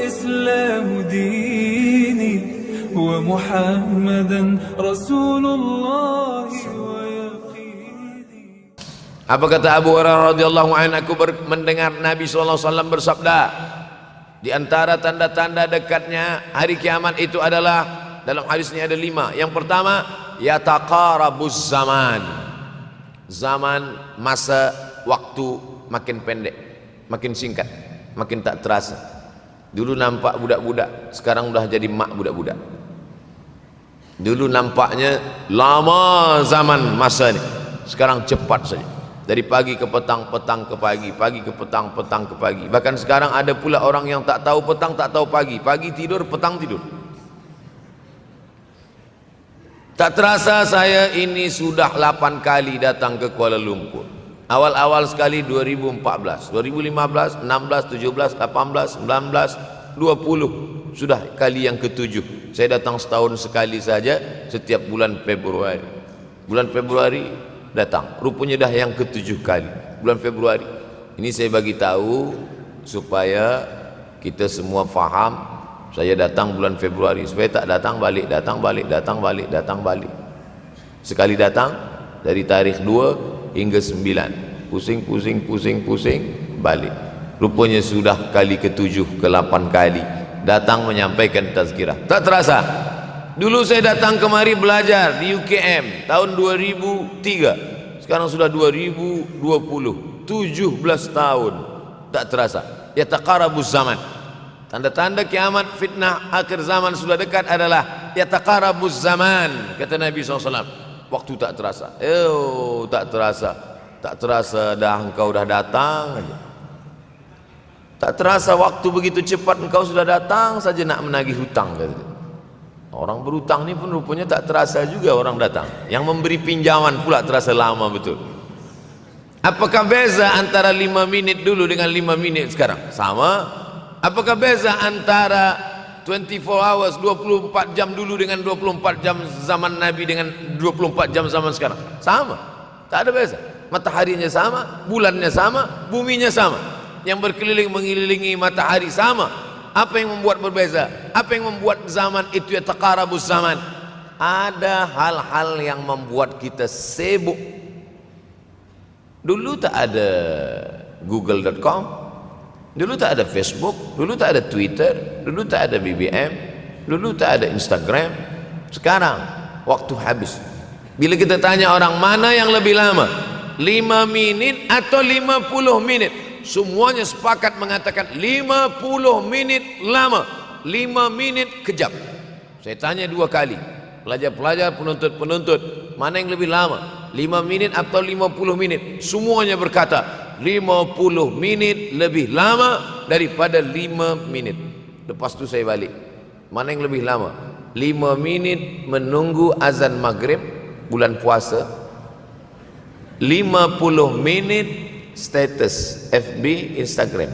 والإسلام ديني ومحمدا رسول الله ويقيني. Apa kata Abu Hurairah radhiyallahu anhu, aku mendengar Nabi sallallahu alaihi wasallam bersabda, di antara tanda-tanda dekatnya hari kiamat itu adalah, dalam hadis ini ada 5. Yang pertama, yataqarabuz zaman. Zaman, masa, waktu makin pendek, makin singkat, makin tak terasa. Dulu nampak budak-budak, sekarang udah jadi mak budak-budak. Dulu nampaknya lama zaman masa ini, sekarang cepat saja. Dari pagi ke petang, petang ke pagi, pagi ke petang, petang ke pagi. Bahkan sekarang ada pula orang yang tak tahu petang, tak tahu pagi. Pagi tidur, petang tidur. Tak terasa saya ini sudah 8 kali datang ke Kuala Lumpur. Awal-awal sekali 2014, 2015, 16, 17, 18, 19, 20. Sudah kali yang ke-7. Saya datang setahun sekali saja, setiap bulan Februari. Bulan Februari datang, rupanya dah yang ke-7 kali bulan Februari. Ini saya bagi tahu supaya kita semua faham. Saya datang bulan Februari, supaya tak datang balik, datang balik, datang balik, datang balik. Sekali datang dari tarikh 2 hingga 9, pusing, pusing, pusing, pusing, balik. Rupanya sudah kali ke-7, ke-8 kali datang menyampaikan tazkirah. Tak terasa. Dulu saya datang kemari belajar di UKM tahun 2003. Sekarang sudah 2020, 17 tahun. Tak terasa. Yataqarabuz zaman. Tanda-tanda kiamat, fitnah akhir zaman sudah dekat adalah yataqarabuz zaman, kata Nabi SAW. Waktu tak terasa. Tak terasa. Tak terasa dah engkau dah datang aja. Tak terasa waktu begitu cepat, engkau sudah datang saja nak menagih hutang, kata. Orang berhutang ni pun rupanya tak terasa juga orang datang. Yang memberi pinjaman pula terasa lama betul. Apakah beza antara 5 minit dulu dengan 5 minit sekarang? Sama. Apakah beza antara 24 hours, 24 jam dulu dengan 24 jam zaman Nabi dengan 24 jam zaman sekarang? Sama. Tak ada beza. Mataharinya sama, bulannya sama, buminya sama. Yang berkeliling mengelilingi matahari sama. Apa yang membuat berbeza? Apa yang membuat zaman itu yataqarabuz zaman? Ada hal-hal yang membuat kita sibuk. Dulu tak ada google.com, dulu tak ada Facebook, dulu tak ada Twitter, dulu tak ada BBM, dulu tak ada Instagram. Sekarang waktu habis. Bila kita tanya orang mana yang lebih lama, 5 minit atau 50 menit, semuanya sepakat mengatakan 50 menit lama, 5 menit kejam. Saya tanya 2 kali, pelajar-pelajar, penuntut-penuntut, mana yang lebih lama, 5 menit atau 50 menit? Semuanya berkata 50 menit lebih lama daripada 5 menit. Lepas tu saya balik, mana yang lebih lama? 5 menit menunggu azan maghrib bulan puasa, 50 menit status FB, Instagram.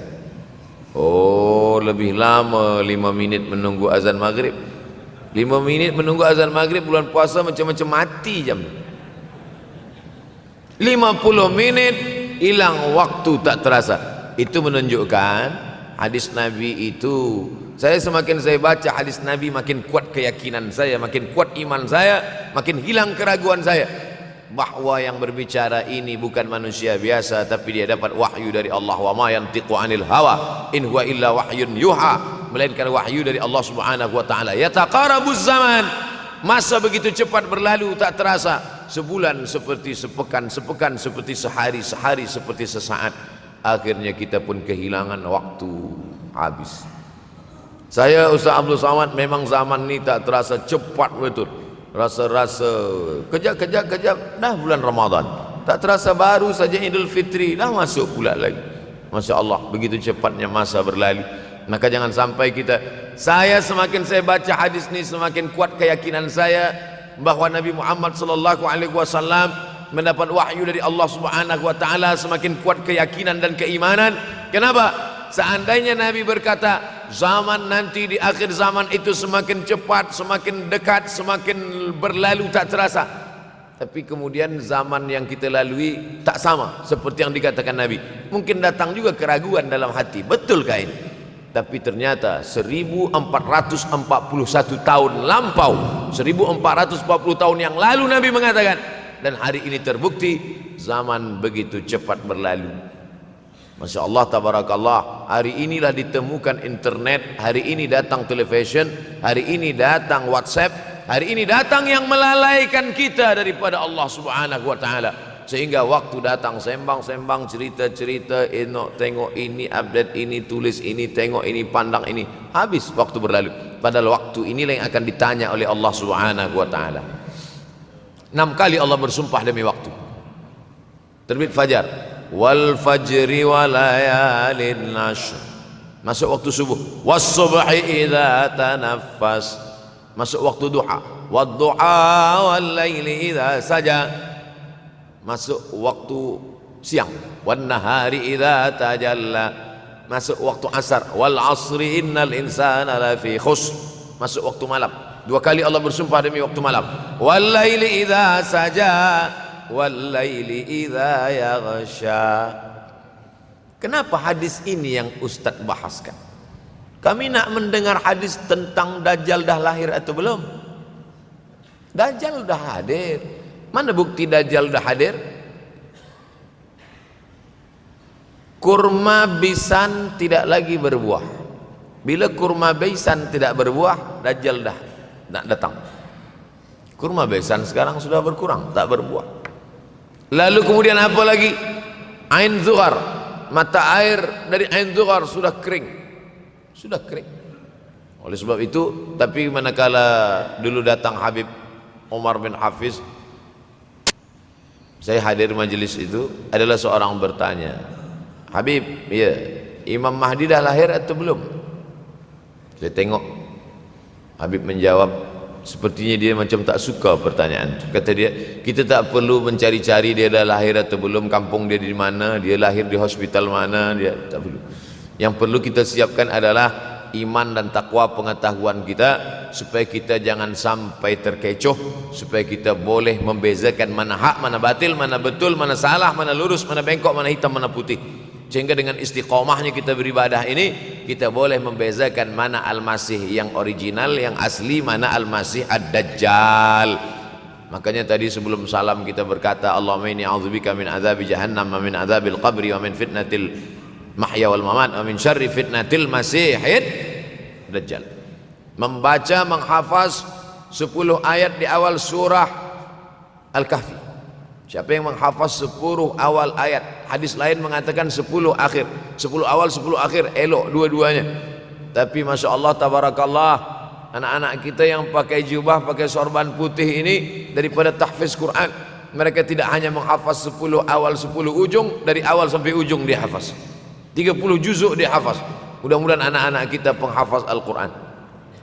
Oh, lebih lama 5 minit menunggu azan maghrib. 5 minit menunggu azan maghrib bulan puasa macam-macam mati jam. 50 menit hilang waktu tak terasa. Itu menunjukkan hadis Nabi itu. Semakin saya baca hadis Nabi, makin kuat keyakinan saya, makin kuat iman saya, makin hilang keraguan saya bahwa yang berbicara ini bukan manusia biasa, tapi dia dapat wahyu dari Allah. Wa ma yantiqu anil hawa in huwa illa wahyun yuha, melainkan wahyu dari Allah Subhanahu wa taala. Yataqarabuz zaman. Masa begitu cepat berlalu tak terasa. Sebulan seperti sepekan, sepekan seperti sehari, sehari seperti sesaat. Akhirnya kita pun kehilangan waktu, habis. Saya Ustaz Abdul Samad, memang zaman ini tak terasa cepat betul. Rasa-rasa kejap-kejap dah bulan Ramadan, tak terasa baru saja Idul Fitri dah masuk pula lagi. Masya Allah, begitu cepatnya masa berlalu. Maka jangan sampai semakin saya baca hadis ini, semakin kuat keyakinan saya bahwa Nabi Muhammad SAW mendapat wahyu dari Allah Subhanahu wa taala. Semakin kuat keyakinan dan keimanan. Kenapa? Seandainya Nabi berkata zaman nanti di akhir zaman itu semakin cepat, semakin dekat, semakin berlalu tak terasa, tapi kemudian zaman yang kita lalui tak sama seperti yang dikatakan Nabi. Mungkin datang juga keraguan dalam hati, betulkah ini? Tapi ternyata 1441 tahun lampau, 1440 tahun yang lalu Nabi mengatakan, dan hari ini terbukti zaman begitu cepat berlalu. Masya Allah, tabarakallah. Hari inilah ditemukan internet, hari ini datang television, hari ini datang WhatsApp, hari ini datang yang melalaikan kita daripada Allah Subhanahu wa ta'ala. Sehingga waktu datang sembang-sembang, cerita-cerita, tengok ini, update ini, tulis ini, tengok ini, pandang ini, habis waktu berlalu. Padahal waktu inilah yang akan ditanya oleh Allah Subhanahu wa ta'ala. 6 kali Allah bersumpah demi waktu. Terbit fajar, wal fajri wa layalin nashr, masuk waktu subuh, was subhi idza tanaffas, masuk waktu duha, wad duha wal laili idza saja, masuk waktu siang, wan nahari idza tajalla, masuk waktu asar, wal asri innal insana lafi khusr, masuk waktu malam. 2 kali Allah bersumpah demi waktu malam, wal laili idza saja, wal laili idza yaghsha. Kenapa hadis ini yang Ustaz bahaskan? Kami nak mendengar hadis tentang Dajjal dah lahir atau belum? Dajjal dah hadir. Mana bukti Dajjal dah hadir? Kurma bisan tidak lagi berbuah. Bila kurma bisan tidak berbuah, Dajjal dah nak datang. Kurma bisan sekarang sudah berkurang, tak berbuah. Lalu kemudian apa lagi? Ain Zughar, mata air dari Ain Zughar sudah kering. Sudah kering. Oleh sebab itu, tapi manakala dulu datang Habib Umar bin Hafiz, saya hadir majelis itu, adalah seorang bertanya, Habib, ya, Imam Mahdi dah lahir atau belum? Saya tengok Habib menjawab, sepertinya dia macam tak suka pertanyaan. Kata dia, kita tak perlu mencari-cari dia dah lahir atau belum, kampung dia di mana, dia lahir di hospital mana, dia tak perlu. Yang perlu kita siapkan adalah iman dan takwa pengetahuan kita, supaya kita jangan sampai terkecoh, supaya kita boleh membezakan mana hak, mana batil, mana betul, mana salah, mana lurus, mana bengkok, mana hitam, mana putih. Sehingga dengan istiqomahnya kita beribadah ini, kita boleh membezakan mana Al-Masih yang original, yang asli, mana Al-Masih Ad-Dajjal. Makanya tadi sebelum salam kita berkata, Allahumma inni a'udzubika min azabi jahannam wa min azabil qabri wa min fitnatil mahya wal mamat wa min syarri fitnatil masihid dajjal. Membaca, menghafaz 10 ayat di awal surah Al-Kahfi. Siapa yang menghafaz 10 awal ayat, hadis lain mengatakan 10 akhir, 10 awal 10 akhir, elok dua-duanya. Tapi Masya Allah, tabarakallah, anak-anak kita yang pakai jubah, pakai sorban putih ini, daripada tahfiz Quran, mereka tidak hanya menghafaz 10 awal 10 ujung, dari awal sampai ujung dia hafaz, 30 juzuk dia hafaz. Mudah-mudahan anak-anak kita penghafaz Al-Quran.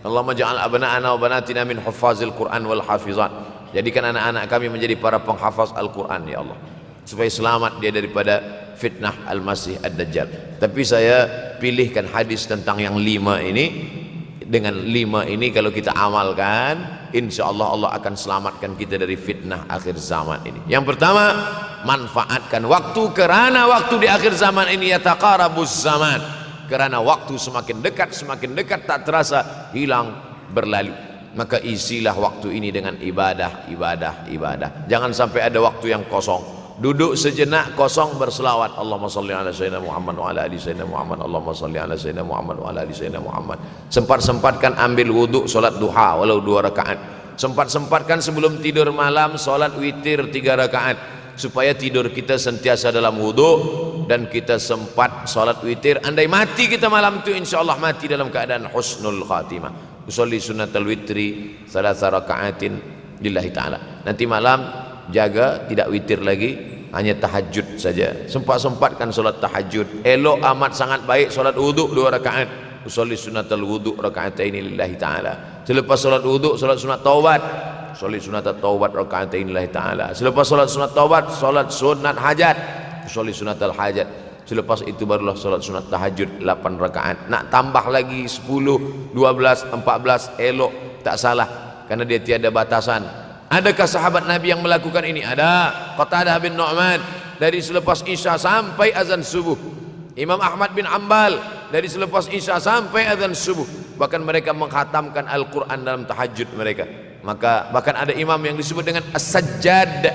Allahumma ja'al abna'ana wa banatina min huffazil Quran wal hafizat. Jadikan anak-anak kami menjadi para penghafaz Al-Quran, ya Allah, supaya selamat dia daripada fitnah Al-Masih Ad-Dajjal. Tapi saya pilihkan hadis tentang yang 5 ini. Dengan 5 ini kalau kita amalkan, insya Allah Allah akan selamatkan kita dari fitnah akhir zaman ini. Yang pertama, manfaatkan waktu, kerana waktu di akhir zaman ini yataqarabuz zaman, kerana waktu semakin dekat tak terasa hilang berlalu. Maka isilah waktu ini dengan ibadah. Jangan sampai ada waktu yang kosong. Duduk sejenak kosong berselawat, Allahumma salli ala sayyidina Muhammad wa ala ali sayyidina Muhammad, Allahumma salli ala sayyidina Muhammad wa ala ali sayyidina Muhammad. Sempat-sempatkan ambil wuduk solat duha walau 2 rakaat. Sempat-sempatkan sebelum tidur malam solat witir 3 rakaat, supaya tidur kita sentiasa dalam wuduk dan kita sempat solat witir. Andai mati kita malam itu, insyaallah mati dalam keadaan husnul khatimah. Usolli sunnatal witri 3 rakaatin lillahi ta'ala. Nanti malam jaga tidak witir lagi, hanya tahajud saja. Sempat-sempatkan solat tahajud. Elok amat sangat baik solat wuduk 2 rakaat. Usolli sunnatal wuduk rakaataini lillahi ta'ala. Selepas solat wuduk, solat sunat taubat. Usolli sunnatat taubat rakaataini lillahi ta'ala. Selepas solat sunat taubat, solat sunat hajat. Usolli sunnatal hajat. Selepas itu barulah solat sunat tahajud 8 rakaat. Nak tambah lagi 10, 12, 14, elok, tak salah, karena dia tiada batasan. Adakah sahabat Nabi yang melakukan ini? Ada. Qatadah bin Nu'man, dari selepas isya sampai azan subuh. Imam Ahmad bin Ambal dari selepas Isya sampai azan subuh. Bahkan mereka menghatamkan Al-Quran dalam tahajud mereka. Maka bahkan ada imam yang disebut dengan as-sajjad,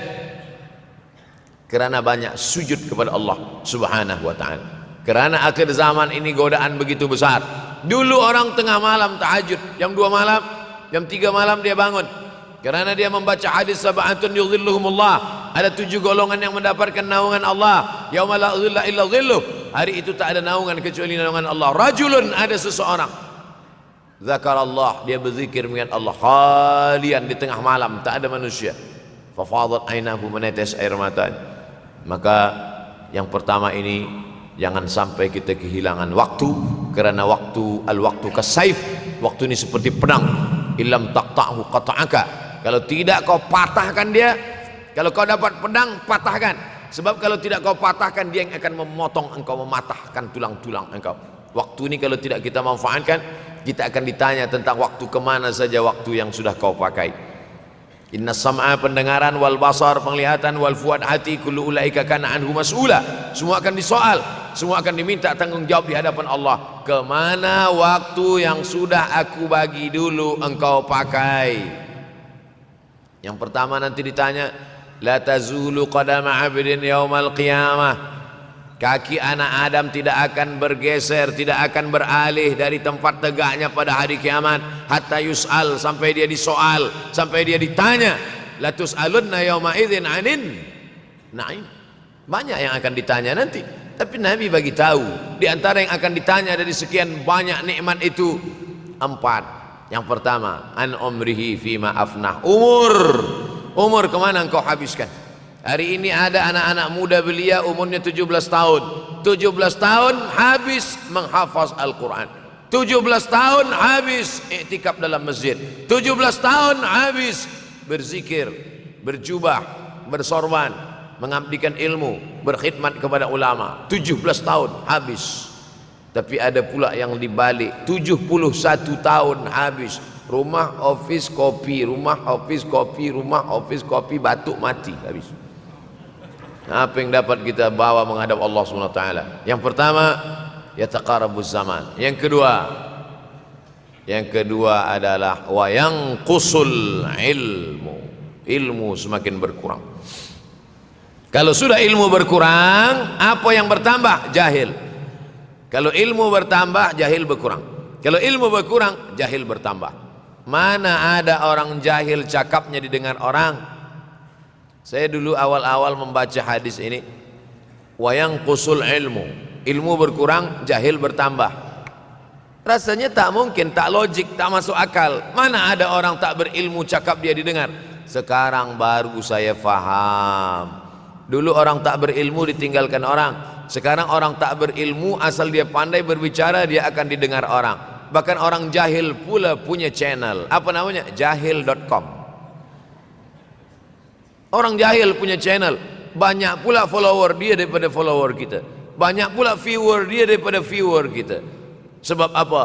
kerana banyak sujud kepada Allah subhanahu wa ta'ala. Kerana akhir zaman ini godaan begitu besar. Dulu orang tengah malam tahajud, jam 2 malam, jam 3 malam dia bangun, kerana dia membaca hadis sab'atun yudhilluhumullah, ada 7 golongan yang mendapatkan naungan Allah, yauma la dhilla illa dhilluh, hari itu tak ada naungan kecuali naungan Allah. Rajulun, ada seseorang, zakarallah, dia berzikir mengingat Allah, khalian, di tengah malam tak ada manusia, fafadat ainahu, menetes air mata. Maka yang pertama ini, jangan sampai kita kehilangan waktu, kerana waktu, al-waktu kasaif, waktu ini seperti pedang, illam taqta'hu qata'aka, kalau tidak kau patahkan dia, kalau kau dapat pedang patahkan, sebab kalau tidak kau patahkan, dia yang akan memotong engkau, mematahkan tulang-tulang engkau. Waktu ini kalau tidak kita manfaatkan, kita akan ditanya tentang waktu, kemana saja waktu yang sudah kau pakai. Inna sam'a, pendengaran, wal basar, penglihatan, wal fuad, hati, kullu ulaika kana anhu mas'ula, semua akan disoal, semua akan diminta tanggung jawab di hadapan Allah. Kemana waktu yang sudah aku bagi dulu engkau pakai? Yang pertama nanti ditanya, la tazulu qadama 'abdin yaumal qiyamah, kaki anak Adam tidak akan bergeser, tidak akan beralih dari tempat tegaknya pada hari kiamat, hatta yus'al, sampai dia disoal, sampai dia ditanya. La tus'alunna yauma idzin 'anin na'im. Banyak yang akan ditanya nanti, tapi Nabi bagi tahu di antara yang akan ditanya dari sekian banyak nikmat itu 4. Yang pertama, an umrihi fima afnah, umur kemana engkau habiskan? Hari ini ada anak-anak muda belia umurnya 17 tahun. 17 tahun habis menghafaz Al-Quran. 17 tahun habis iktikaf dalam masjid. 17 tahun habis berzikir, berjubah, bersorban, mengabdikan ilmu, berkhidmat kepada ulama. 17 tahun habis. Tapi ada pula yang dibalik, 71 tahun habis. Rumah, office, kopi, rumah, office, kopi, rumah, office, kopi, batuk, mati, habis. Apa yang dapat kita bawa menghadap Allah SWT? Yang pertama, yataqarabuz zaman. Yang kedua adalah wa yanqusul ilmu. Ilmu semakin berkurang. Kalau sudah ilmu berkurang, apa yang bertambah? Jahil. Kalau ilmu bertambah, jahil berkurang. Kalau ilmu berkurang, jahil bertambah. Mana ada orang jahil cakapnya didengar orang? Saya dulu awal-awal membaca hadis ini, wayang kusul ilmu, ilmu berkurang, jahil bertambah. Rasanya tak mungkin, tak logik, tak masuk akal. Mana ada orang tak berilmu cakap dia didengar? Sekarang baru saya faham. Dulu orang tak berilmu ditinggalkan orang. Sekarang orang tak berilmu, asal dia pandai berbicara, dia akan didengar orang. Bahkan orang jahil pula punya channel. Apa namanya? Jahil.com. Orang jahil punya channel, banyak pula follower dia daripada follower kita, banyak pula viewer dia daripada viewer kita. Sebab apa?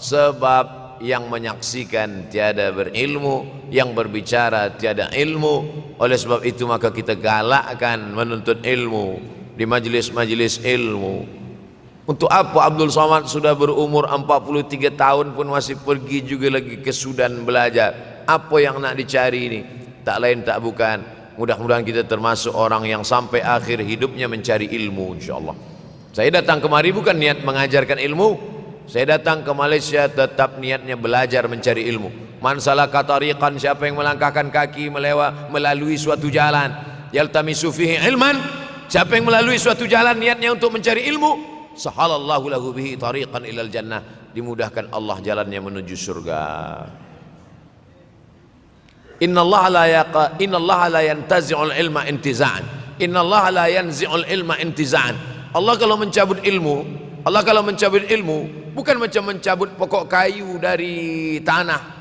Sebab yang menyaksikan tiada berilmu, yang berbicara tiada ilmu. Oleh sebab itu maka kita galakkan menuntut ilmu di majlis-majlis ilmu. Untuk apa Abdul Somad sudah berumur 43 tahun pun masih pergi juga lagi ke Sudan belajar? Apa yang nak dicari ini? Tak lain tak bukan, mudah-mudahan kita termasuk orang yang sampai akhir hidupnya mencari ilmu, insyaAllah. Saya datang kemari bukan niat mengajarkan ilmu. Saya datang ke Malaysia tetap niatnya belajar mencari ilmu. Man salaka tariqan, siapa yang melangkahkan kaki melalui suatu jalan, yaltamisu fihi ilman, siapa yang melalui suatu jalan niatnya untuk mencari ilmu, sahalallahu lahu bihi tariqan ilal jannah, dimudahkan Allah jalannya menuju surga. Innallaha la yantazi'ul ilma intiza'an. Innallaha la yanzi'ul ilma intiza'an. Allah kalau mencabut ilmu, bukan macam mencabut pokok kayu dari tanah.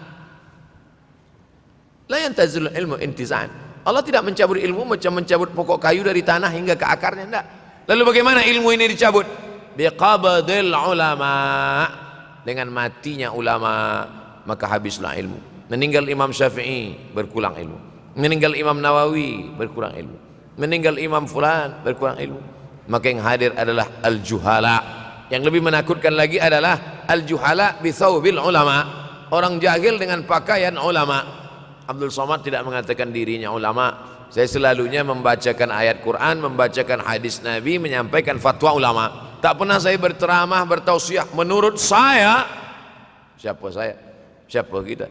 La yantazi'ul ilmu intiza'an. Allah tidak mencabut ilmu macam mencabut pokok kayu dari tanah hingga ke akarnya, tidak. Lalu bagaimana ilmu ini dicabut? Biqabdil ulama, dengan matinya ulama maka habislah ilmu. Meninggal Imam Syafi'i, berkurang ilmu. Meninggal Imam Nawawi, berkurang ilmu. Meninggal Imam Fulan, berkurang ilmu. Maka yang hadir adalah al-juhala, Yang lebih menakutkan lagi adalah al-juhala bi thawbil ulama, orang jahil dengan pakaian ulama. Abdul Somad tidak mengatakan dirinya ulama. Saya selalunya membacakan ayat Quran, membacakan hadis Nabi, menyampaikan fatwa ulama. Tak pernah saya berceramah, bertausiah. Menurut saya, siapa saya? Siapa kita?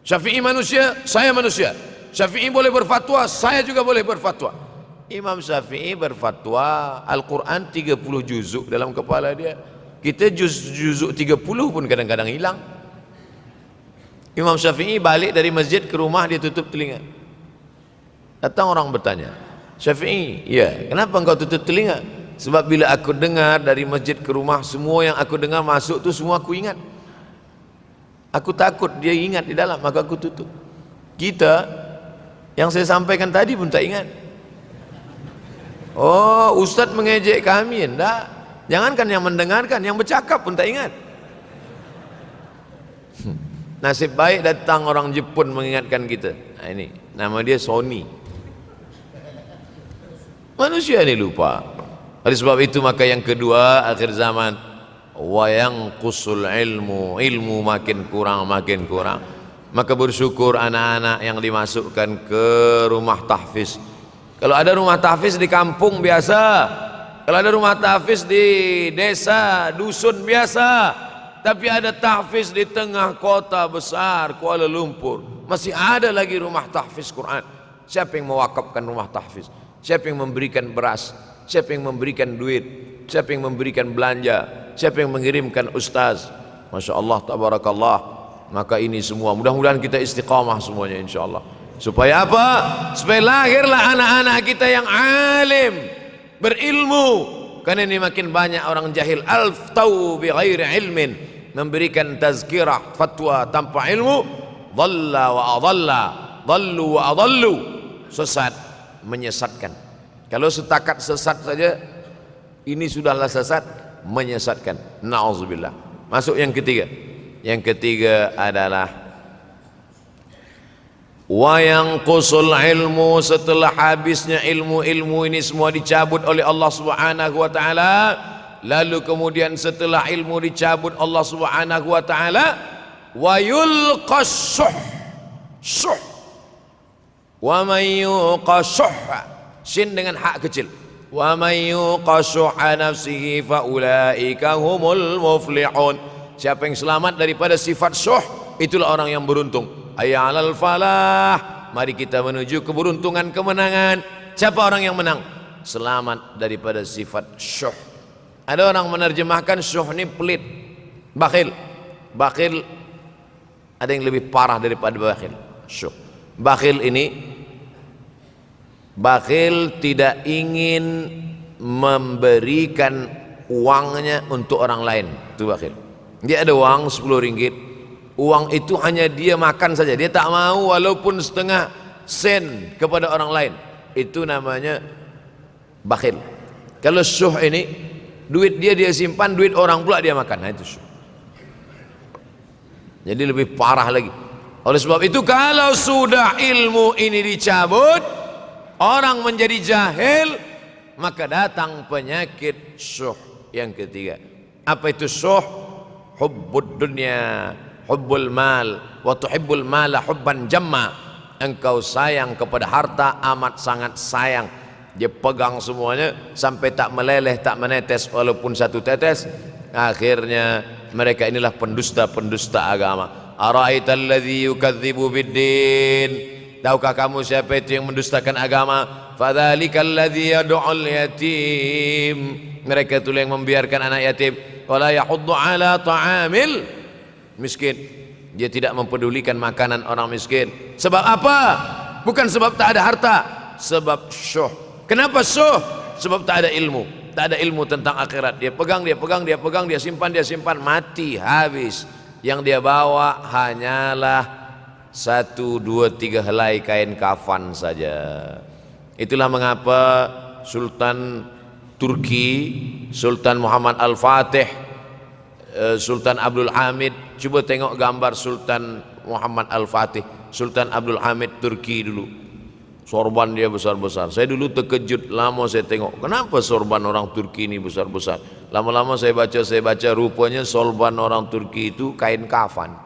Syafi'i manusia, saya manusia. Syafi'i boleh berfatwa, saya juga boleh berfatwa. Imam Syafi'i berfatwa Al-Quran 30 juzuk dalam kepala dia. Kita juzuk 30 pun kadang-kadang hilang. Imam Syafi'i balik dari masjid ke rumah, dia tutup telinga. Datang orang bertanya, Syafi'i, ya, kenapa engkau tutup telinga? Sebab bila aku dengar dari masjid ke rumah, semua yang aku dengar masuk tu semua aku ingat. Aku takut dia ingat di dalam, maka aku tutup. Kita, yang saya sampaikan tadi pun tak ingat. Oh, Ustaz mengejek kami, enggak. Jangankan yang mendengarkan, yang bercakap pun tak ingat. Nasib baik datang orang Jepun mengingatkan kita. Nah, ini nama dia Sony. Manusia ini lupa. Oleh sebab itu maka yang kedua, akhir zaman, wayang kusul ilmu makin kurang. Maka bersyukur anak-anak yang dimasukkan ke rumah tahfiz. Kalau ada rumah tahfiz di kampung biasa, kalau ada rumah tahfiz di desa, dusun biasa, tapi ada tahfiz di tengah kota besar Kuala Lumpur, masih ada lagi rumah tahfiz Quran. Siapa yang mewakafkan rumah tahfiz? Siapa yang memberikan beras? Siapa yang memberikan duit? Siapa yang memberikan belanja? Siapa yang mengirimkan ustaz? Masya Allah, tabarakallah. Maka ini semua mudah-mudahan kita istiqamah semuanya insyaallah. Supaya apa? Supaya lahirlah anak-anak kita yang alim, berilmu. Karena ini makin banyak orang jahil, alftau bi ghairi ilmin, memberikan tazkirah, fatwa tanpa ilmu, dhalla wa adalla, dhallu wa adallu, sesat, menyesatkan. Kalau setakat sesat saja, ini sudahlah sesat, menyesatkan. Na'udzubillah. Masuk yang ketiga. Yang ketiga adalah wayang qusul ilmu, setelah habisnya ilmu ini semua dicabut oleh Allah Subhanahu wa taala. Lalu kemudian setelah ilmu dicabut Allah Subhanahu wa taala, wa yulqas syuh. Wa may yuqashuh, sin dengan hak kecil. Wa may yuqashuha nafsihi fa ulaika humul muflihun. Siapa yang selamat daripada sifat syuh, itulah orang yang beruntung. Hayya 'alal falah, mari kita menuju keberuntungan, kemenangan. Siapa orang yang menang? Selamat daripada sifat syuh. Ada orang menerjemahkan syuh ini pelit, bakhil. Bakhil ada yang lebih parah daripada bakhil. Syuh. Bakhil ini, bakhil tidak ingin memberikan uangnya untuk orang lain. Itu bakhil. Dia ada uang 10 ringgit, uang itu hanya dia makan saja, dia tak mau walaupun setengah sen kepada orang lain. Itu namanya bakhil. Kalau syuh ini, duit dia simpan, duit orang pula dia makan. Nah, itu syuh. Jadi lebih parah lagi. Oleh sebab itu kalau sudah ilmu ini dicabut, orang menjadi jahil, maka datang penyakit syuh yang ketiga. Apa itu syuh? Hubbud dunya, hubbul mal, wa tuhibbul mala hubban jamma. Engkau sayang kepada harta amat sangat sayang. Dia pegang semuanya sampai tak meleleh, tak menetes walaupun satu tetes. Akhirnya mereka inilah pendusta-pendusta agama. Ara'aital ladzi yukadzibu biddin. Tahukah kamu siapa itu yang mendustakan agama? Fadzalikal ladzi yad'ul yatim. Mereka itu yang membiarkan anak yatim. Wala yahuddu ala ta'amil miskin. Dia tidak mempedulikan makanan orang miskin. Sebab apa? Bukan sebab tak ada harta, sebab syuh. Kenapa syuh? Sebab tak ada ilmu. Tak ada ilmu tentang akhirat. Dia pegang, dia simpan, mati, habis. Yang dia bawa hanyalah 1, 2, 3 helai kain kafan saja. Itulah mengapa Sultan Turki, Sultan Muhammad Al-Fatih, Sultan Abdul Hamid, coba tengok gambar Sultan Muhammad Al-Fatih, Sultan Abdul Hamid Turki dulu. sorban dia besar-besar. Saya dulu terkejut, lama saya tengok, kenapa sorban orang Turki ini besar-besar. Lama-lama saya baca, rupanya sorban orang Turki itu kain kafan.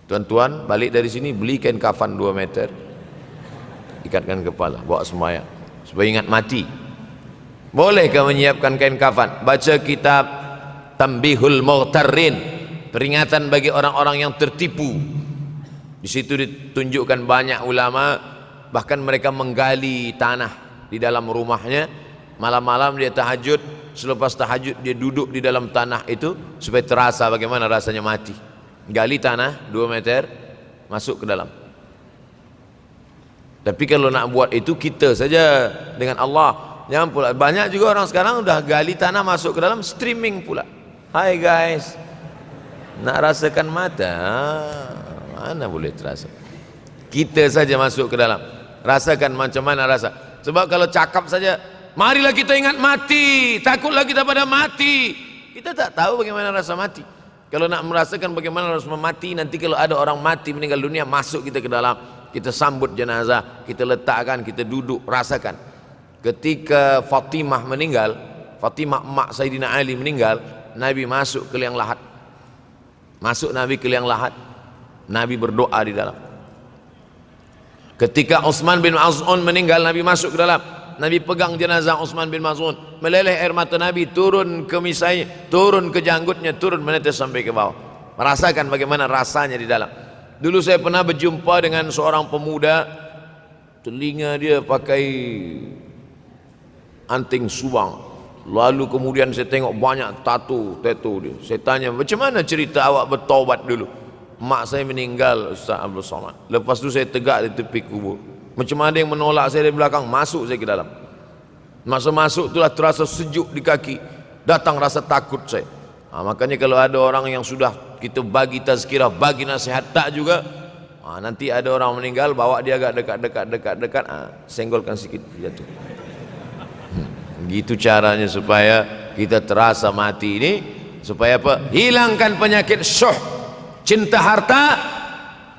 Tuan-tuan balik dari sini beli kain kafan 2 meter, ikatkan kepala, bawa sembahyang supaya ingat mati. Bolehkah menyiapkan kain kafan? Baca kitab Tanbihul Mughtarrin, peringatan bagi orang-orang yang tertipu. Di situ ditunjukkan banyak ulama, bahkan mereka menggali tanah di dalam rumahnya, malam-malam dia tahajud, selepas tahajud dia duduk di dalam tanah itu supaya terasa bagaimana rasanya mati. Gali tanah 2 meter, masuk ke dalam. Tapi kalau nak buat itu kita saja dengan Allah. Jangan pula, banyak juga orang sekarang udah gali tanah masuk ke dalam, streaming pula. Hai guys, nak rasakan mata, mana boleh terasa. Kita saja masuk ke dalam, rasakan macam mana rasa. Sebab kalau cakap saja, marilah kita ingat mati, takutlah kita pada mati, kita tak tahu bagaimana rasa mati. Kalau nak merasakan bagaimana rasa mati, nanti kalau ada orang mati meninggal dunia, masuk kita ke dalam, kita sambut jenazah, kita letakkan, kita duduk, rasakan. Ketika Fatimah meninggal, Fatimah emak Sayyidina Ali meninggal, Nabi masuk ke liang lahat. Masuk Nabi ke liang lahat, Nabi berdoa di dalam. Ketika Utsman bin Maz'un meninggal, Nabi masuk ke dalam, Nabi pegang jenazah Utsman bin Maz'un, meleleh air mata Nabi turun ke misai, turun ke janggutnya, turun menetes sampai ke bawah. Merasakan bagaimana rasanya di dalam. Dulu saya pernah berjumpa dengan seorang pemuda, telinga dia pakai anting subang. Lalu kemudian saya tengok banyak tato dia. Saya tanya, macam mana cerita awak bertaubat dulu? Mak saya meninggal, Ustaz Abdul Somad. Lepas tu saya tegak di tepi kubur. Macam ada yang menolak saya dari belakang, masuk saya ke dalam. Masa masuk itulah terasa sejuk di kaki, datang rasa takut saya. Makanya kalau ada orang yang sudah kita bagi tazkirah, bagi nasihat tak juga, nanti ada orang meninggal, bawa dia agak dekat, senggolkan sikit, jatuh. Gitu caranya supaya kita terasa mati ini, supaya apa? Hilangkan penyakit syuh, cinta harta,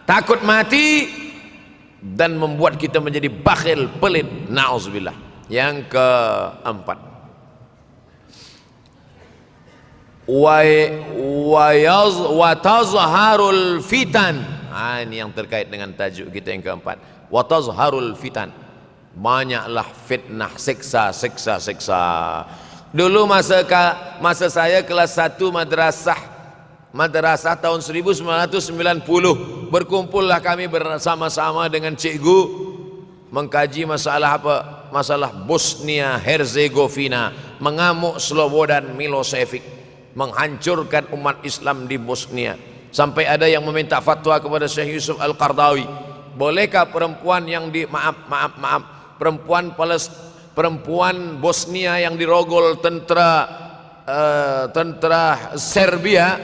takut mati, dan membuat kita menjadi bakhil, pelit, na'udzubillah. Yang keempat, wa tazharul fitan. Ini yang terkait dengan tajuk kita yang keempat, wa tazharul fitan. Banyaklah fitnah, siksa. Dulu masa saya kelas 1 madrasah tahun 1990, berkumpullah kami bersama-sama dengan cikgu mengkaji masalah apa? Masalah Bosnia Herzegovina, mengamuk Slobodan Milosevic, menghancurkan umat Islam di Bosnia. Sampai ada yang meminta fatwa kepada Syekh Yusuf Al-Qardawi, bolehkah perempuan yang perempuan Bosnia yang dirogol tentara Serbia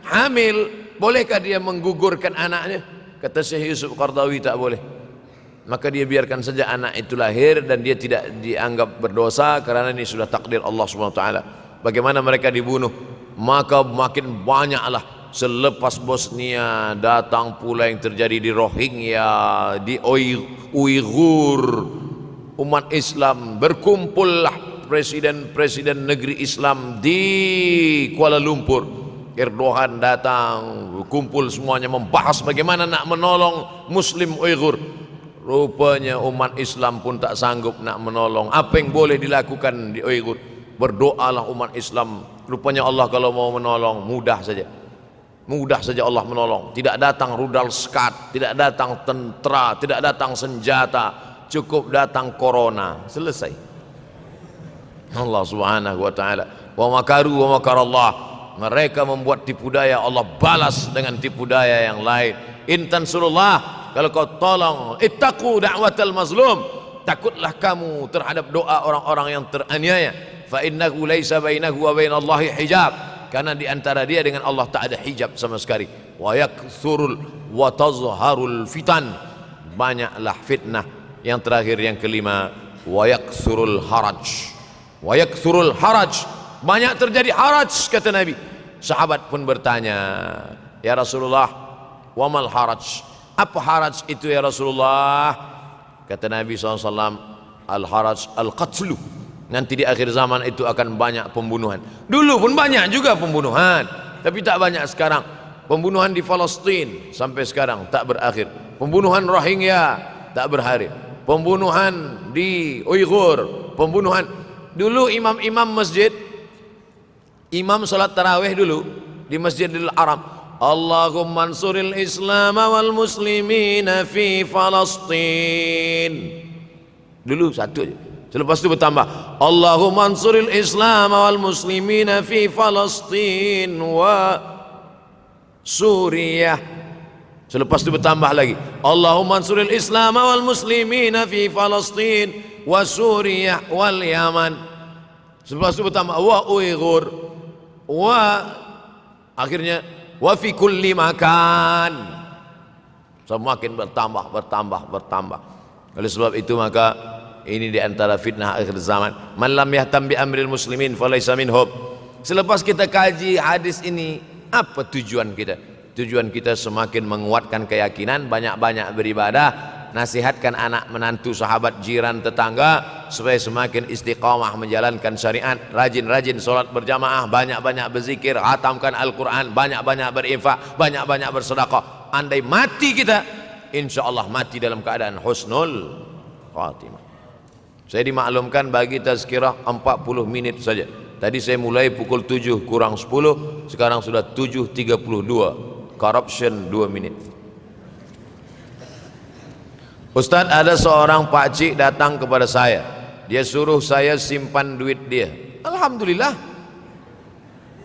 hamil, bolehkah dia menggugurkan anaknya? Kata Syekh Yusuf Qardawi, tak boleh. Maka dia biarkan saja anak itu lahir dan dia tidak dianggap berdosa karena ini sudah takdir Allah SWT. Bagaimana mereka dibunuh? Maka makin banyaklah selepas Bosnia datang pula yang terjadi di Rohingya, di Uighur. Umat Islam berkumpullah, presiden-presiden negeri Islam di Kuala Lumpur. Erdogan datang, kumpul semuanya membahas bagaimana nak menolong Muslim Uighur. Rupanya umat Islam pun tak sanggup nak menolong. Apa yang boleh dilakukan di Uighur? Berdoalah umat Islam. Rupanya Allah kalau mau menolong mudah saja Allah menolong. Tidak datang rudal skat, tidak datang tentera, tidak datang senjata, cukup datang corona, selesai. Allah Subhanahu wa taala, wa makaru wa makarallah. Mereka membuat tipu daya, Allah balas dengan tipu daya yang lain. In tansurullah, kalau kau tolong, ittaqu da'watal mazlum, takutlah kamu terhadap doa orang-orang yang teraniaya. Fa innahu laisa bainahu wa bainallahi hijab, karena di antara dia dengan Allah tak ada hijab sama sekali. Wa yakthurul wa tazharul fitan, banyaklah fitnah. Yang terakhir, yang kelima, wa yakthurul haraj. Wa yakthurul haraj, banyak terjadi haraj, kata Nabi. Sahabat pun bertanya, ya Rasulullah, wa mal haraj? Apa haraj itu ya Rasulullah? Kata Nabi SAW, al-haraj al-qatlu, nanti di akhir zaman itu akan banyak pembunuhan. Dulu pun banyak juga pembunuhan, tapi tak banyak sekarang. Pembunuhan di Palestina sampai sekarang tak berakhir. Pembunuhan Rohingya tak berakhir. Pembunuhan di Uighur, pembunuhan. Dulu imam-imam masjid, imam salat tarawih dulu di Masjidil Haram, Allahumma ansuril Islam wal muslimina fi Palestin. Dulu satu aja. Selepas itu bertambah, Allahumma ansuril Islam wal muslimina fi Palestin wa Suriah. Selepas itu bertambah lagi, Allahumma ansuril Islam wal muslimina fi Palestin wa Suriah wal Yaman. Selepas itu bertambah wa Uighur wa, akhirnya wa fi kulli makan. Semakin bertambah. Oleh sebab itu maka ini di antara fitnah akhir zaman. Man lam yahtam bi amril muslimin falaysa minhum. Selepas kita kaji hadis ini, apa tujuan kita? Tujuan kita semakin menguatkan keyakinan, banyak-banyak beribadah, nasihatkan anak menantu, sahabat, jiran, tetangga supaya semakin istiqamah menjalankan syariat, rajin-rajin solat berjamaah, banyak-banyak berzikir, hatamkan Al-Quran, banyak-banyak berinfak, banyak-banyak bersedekah. Andai mati kita, insya Allah mati dalam keadaan husnul khatimah. Saya dimaklumkan bagi tazkirah 40 menit saja. Tadi saya mulai pukul 7 kurang 10, sekarang sudah 7.32. Corruption 2 menit. Ustaz, ada seorang pakcik datang kepada saya. Dia suruh saya simpan duit dia. Alhamdulillah.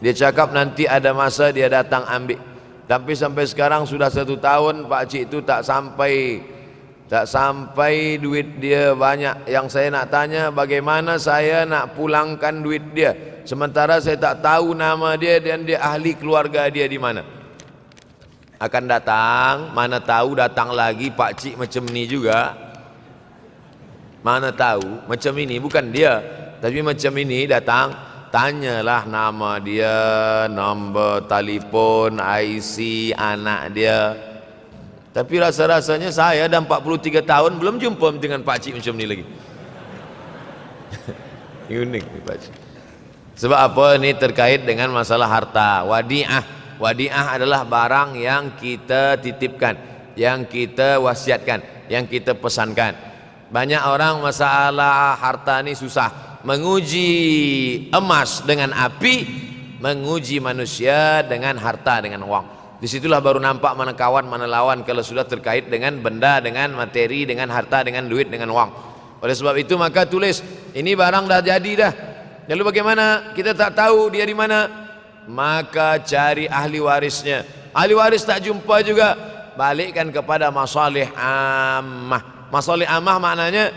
Dia cakap nanti ada masa dia datang ambil. Tapi sampai sekarang sudah 1 tahun pakcik itu tak sampai duit dia banyak. Yang saya nak tanya, bagaimana saya nak pulangkan duit dia sementara saya tak tahu nama dia dan dia ahli keluarga dia di mana. Akan datang, mana tahu datang lagi pakcik macam ni juga. Mana tahu macam ini, bukan dia, tapi macam ini datang, tanyalah nama dia, nombor telefon, IC anak dia. Tapi rasa-rasanya saya dah 43 tahun belum jumpa dengan pakcik macam ni lagi. Unik ni pakcik. Sebab apa? Ini terkait dengan masalah harta. Wadi'ah adalah barang yang kita titipkan, yang kita wasiatkan, yang kita pesankan. Banyak orang masalah harta ini susah. Menguji emas dengan api, menguji manusia dengan harta, dengan uang. Disitulah baru nampak mana kawan, mana lawan kalau sudah terkait dengan benda, dengan materi, dengan harta, dengan duit, dengan uang. Oleh sebab itu maka tulis, ini barang dah jadi dah. Lalu bagaimana? Kita tak tahu dia di mana. Maka cari ahli warisnya. Ahli waris tak jumpa juga, balikkan kepada masalih ammah. Masalih ammah maknanya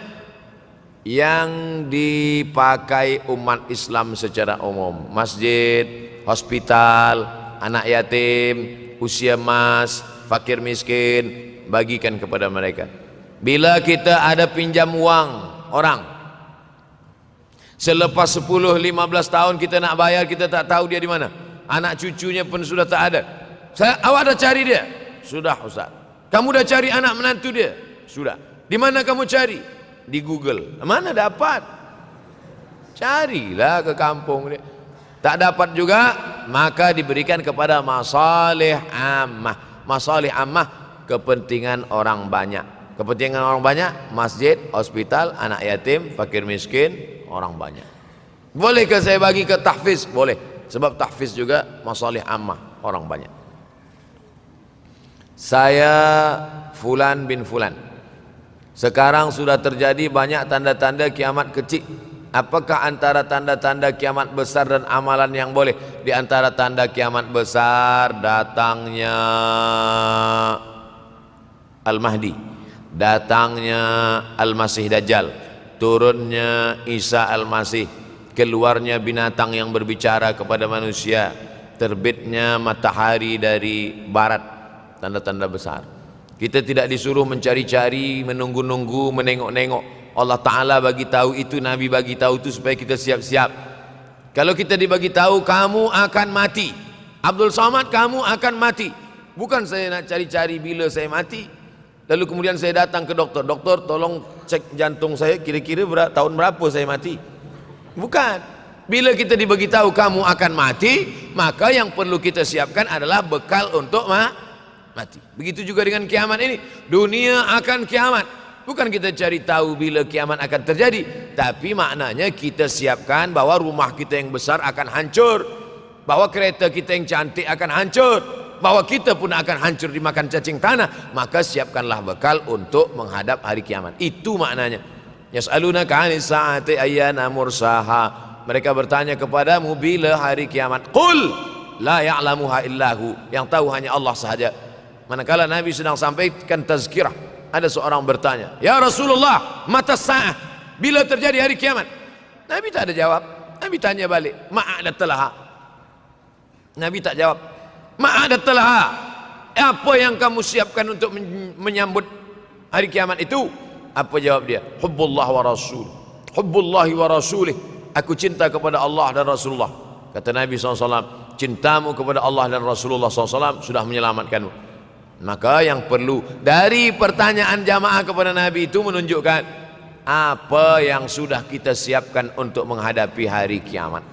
yang dipakai umat Islam secara umum. Masjid, hospital, anak yatim, usia mas, fakir miskin, bagikan kepada mereka. Bila kita ada pinjam uang orang, selepas 10-15 tahun kita nak bayar, kita tak tahu dia di mana. Anak cucunya pun sudah tak ada. Awak dah cari dia? Sudah Ustaz. Kamu dah cari anak menantu dia? Sudah. Di mana kamu cari? Di Google. Mana dapat? Carilah ke kampung dia. Tak dapat juga, maka diberikan kepada masalih ammah. Masalih ammah, kepentingan orang banyak. Kepentingan orang banyak, masjid, hospital, anak yatim, fakir miskin, orang banyak. Bolehkah saya bagi ke tahfiz? Boleh. Sebab tahfiz juga masalih ammah, orang banyak. Saya Fulan bin Fulan. Sekarang sudah terjadi banyak tanda-tanda kiamat kecil. Apakah antara tanda-tanda kiamat besar dan amalan yang boleh? Di antara tanda kiamat besar, datangnya Al-Mahdi, datangnya Al-Masih Dajjal, turunnya Isa Al-Masih, keluarnya binatang yang berbicara kepada manusia, terbitnya matahari dari barat. Tanda-tanda besar. Kita tidak disuruh mencari-cari, menunggu-nunggu, menengok-nengok. Allah Ta'ala bagi tahu itu, Nabi bagi tahu itu supaya kita siap-siap. Kalau kita dibagi tahu kamu akan mati, Abdul Somad kamu akan mati, bukan saya nak cari-cari bila saya mati. Lalu kemudian saya datang ke dokter, dokter tolong cek jantung saya, kira-kira tahun berapa saya mati. Bukan. Bila kita diberitahu kamu akan mati, maka yang perlu kita siapkan adalah bekal untuk mati. Begitu juga dengan kiamat ini. Dunia akan kiamat. Bukan kita cari tahu bila kiamat akan terjadi, tapi maknanya kita siapkan bahwa rumah kita yang besar akan hancur, bahwa kereta kita yang cantik akan hancur, bahwa kita pun akan hancur dimakan cacing tanah. Maka siapkanlah bekal untuk menghadap hari kiamat. Itu maknanya. Yas'alunaka 'anis sa'ati ayyana mursaha. Mereka bertanya kepadamu bila hari kiamat. Qul la ya'lamuha illahu. Yang tahu hanya Allah sahaja. Manakala Nabi sedang sampaikan tazkirah, ada seorang bertanya, "Ya Rasulullah, mata sa'ah? Bila terjadi hari kiamat?" Nabi tak ada jawab. Nabi tanya balik, "Ma'adatlaha?" Nabi tak jawab. "Ma'adatlaha?" Apa yang kamu siapkan untuk menyambut hari kiamat itu? Apa jawab dia? "Hubbullah wa rasul. Hubbullahi wa rasulih." Aku cinta kepada Allah dan Rasulullah. Kata Nabi SAW, cintamu kepada Allah dan Rasulullah SAW sudah menyelamatkanmu. Maka yang perlu dari pertanyaan jamaah kepada Nabi itu menunjukkan apa yang sudah kita siapkan untuk menghadapi hari kiamat.